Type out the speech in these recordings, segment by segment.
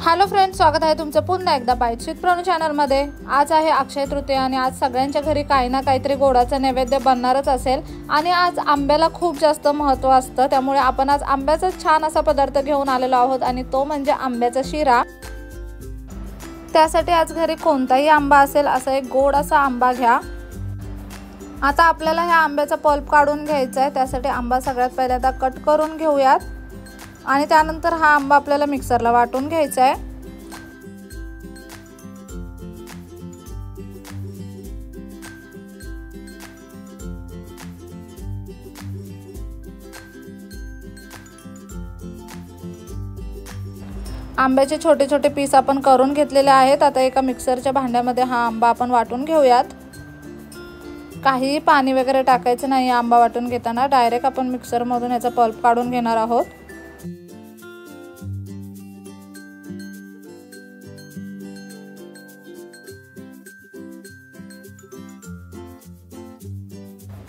Hello friends, स्वागत आहे तुमचं पुन्हा एकदा बाईट स्वीट प्रणू चॅनलमध्ये। आज आहे अक्षय तृतीया आणि आज सगळ्यांच्या घरी काही ना काहीतरी गोडाचं नैवेद्य बनणारच असेल आणि आज आंब्याला खूप जास्त महत्त्व असतं। त्यामुळे आपण आज आंब्याचा छान असा पदार्थ घेऊन आलेलो आहोत आणि तो म्हणजे आंब्याचा शिरा। त्यासाठी आज घरी कोणताही आंबा असेल असा एक गोड असा आंबा घ्या। आता आपल्याला ह्या आंब्याचा पल्प काढून घ्यायचा आहे। त्यासाठी आंबा सगळ्यात पहिल्यांदा कट करून घेऊयात आणि त्यानंतर हा आंबा आपल्याला मिक्सरला वाटून घ्यायचा आहे। आंब्याचे छोटे छोटे पीस आपण करून घेतलेले आहेत। आता एका मिक्सरच्या भांड्यामध्ये हा आंबा आपण वाटून घेऊयात। काही पाणी वगैरे टाकायचं नाही आंबा वाटून घेताना, डायरेक्ट आपण मिक्सरमधून याचा पल्प काढून घेणार आहोत।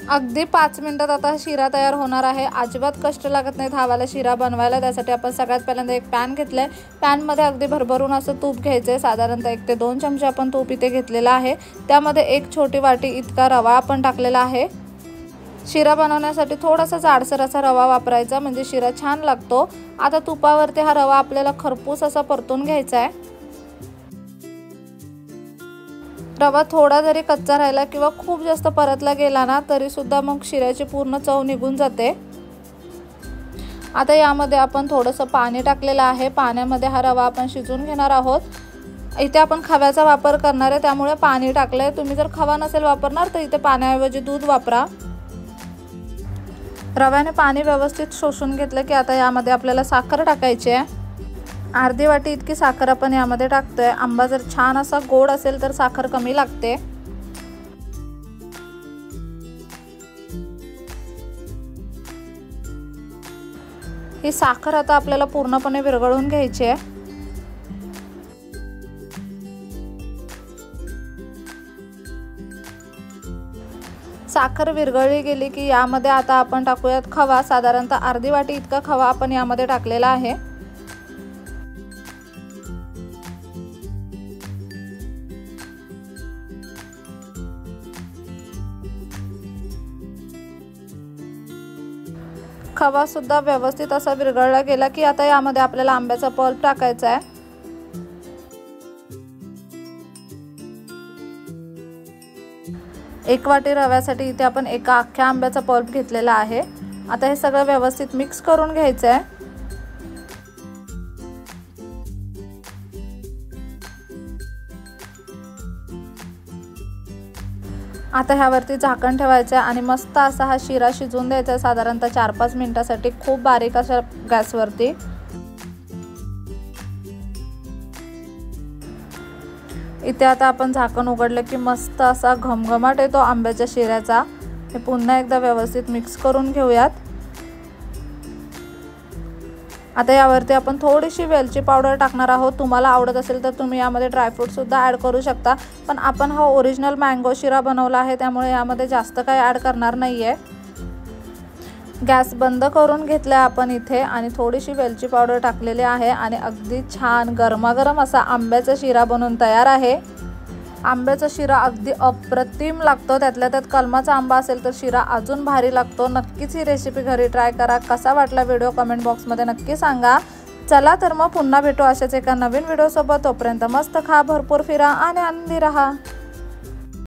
अगदी 5 मिनिटात आता शिरा तयार होणार आहे। अजिबात कष्ट लागत नाहीत हा वाला शिरा बनवायला। त्यासाठी आपण सगळ्यात पहिल्यांदा एक पॅन घेतलाय। पॅन मध्ये अगदी भरभरून असं तूप घ्यायचंय। साधारणतः 1 ते 2 चमचे आपण तूप इथे घेतलेला आहे। त्यामध्ये 1 छोटी वाटी इतका रवा आपण टाकलेला आहे। शिरा बनवण्यासाठी थोडासा जाडसर असा रवा वापरायचा, म्हणजे शिरा छान लागतो। आता तुपावरती हा रवा आपल्याला खरपूस असा परतून घ्यायचा आहे। रवा थोडा जरी कच्चा राहिला किंवा खूप जास्त परतला गेला ना तरी सुद्धा मग शिऱ्याची पूर्ण चव निघून जाते। आता यामध्ये आपण थोडंसं पाणी टाकलेलं आहे। पाण्यामध्ये हा रवा आपण शिजवून घेणार आहोत। इथे आपण खव्याचा वापर करणार आहे त्यामुळे पाणी टाकलंय। तुम्ही जर खवा नसेल वापरणार तर इथे पाण्याऐवजी दूध वापरा। रव्याने पाणी व्यवस्थित शोषून घेतलं की आता यामध्ये आपल्याला साखर टाकायची आहे। अर्धी वाटी इतकी साखर आपण यामध्ये टाकतोय। आंबा जर छान असा गोड असेल तर साखर कमी लागते। ही साखर आता आपल्याला पूर्णपणे विरघळून घ्यायची आहे। साखर विरघळली गेली की यामध्ये आता आपण टाकूयात खवा। साधारणतः अर्धी वाटी इतका खवा आपण यामध्ये टाकलेला आहे। खवा सुद्धा व्यवस्थित असा विरघळला गेला की आता यामध्ये आपल्याला आंब्याचा पल्प टाकायचा आहे। एक वाटी रव्यासाठी इथे आपण एका अख्ख्या आंब्याचा पल्प घेतलेला आहे। आता हे सगळं व्यवस्थित मिक्स करून घ्यायचं आहे। आता ह्यावरती झाकण ठेवायचं आणि मस्त असा हा शिरा शिजवून द्यायचा साधारणतः 4-5 मिनिटांसाठी खूप बारीक अशा गॅसवरती। इथे आता आपण झाकण उघडलं की मस्त असा घमघमाट येतो आंब्याच्या शिऱ्याचा। हे पुन्हा एकदा व्यवस्थित मिक्स करून घेऊयात। आता यावरती आपण थोडीशी वेलची पावडर टाकणार आहोत। तुम्हाला आवडत असेल तर तुम्ही यामध्ये ड्रायफ्रूट सुद्धा ॲड करू शकता, पण आपण हा ओरिजिनल मँगो शिरा बनवला आहे त्यामुळे यामध्ये जास्त काही ॲड करणार नाहीये। गॅस बंद करून घेतला आपण इथे आणि थोडीशी वेलची पावडर टाकलेली आहे आणि अगदी छान गरमागरम असा आंब्याचा शिरा बनून तयार आहे। आंब्याचा शिरा अगदी अप्रतिम लागतो। त्यातल्या त्यात कलमाचा आंबा असेल तर शिरा अजून भारी लागतो। नक्कीच ही रेसिपी घरी ट्राय करा। कसा वाटला व्हिडिओ कमेंट बॉक्समध्ये नक्की सांगा। चला तर मग पुन्हा भेटू अशाच एका नवीन व्हिडिओ सोबत। तोपर्यंत मस्त खा, भरपूर फिरा आणि आनंदी रहा।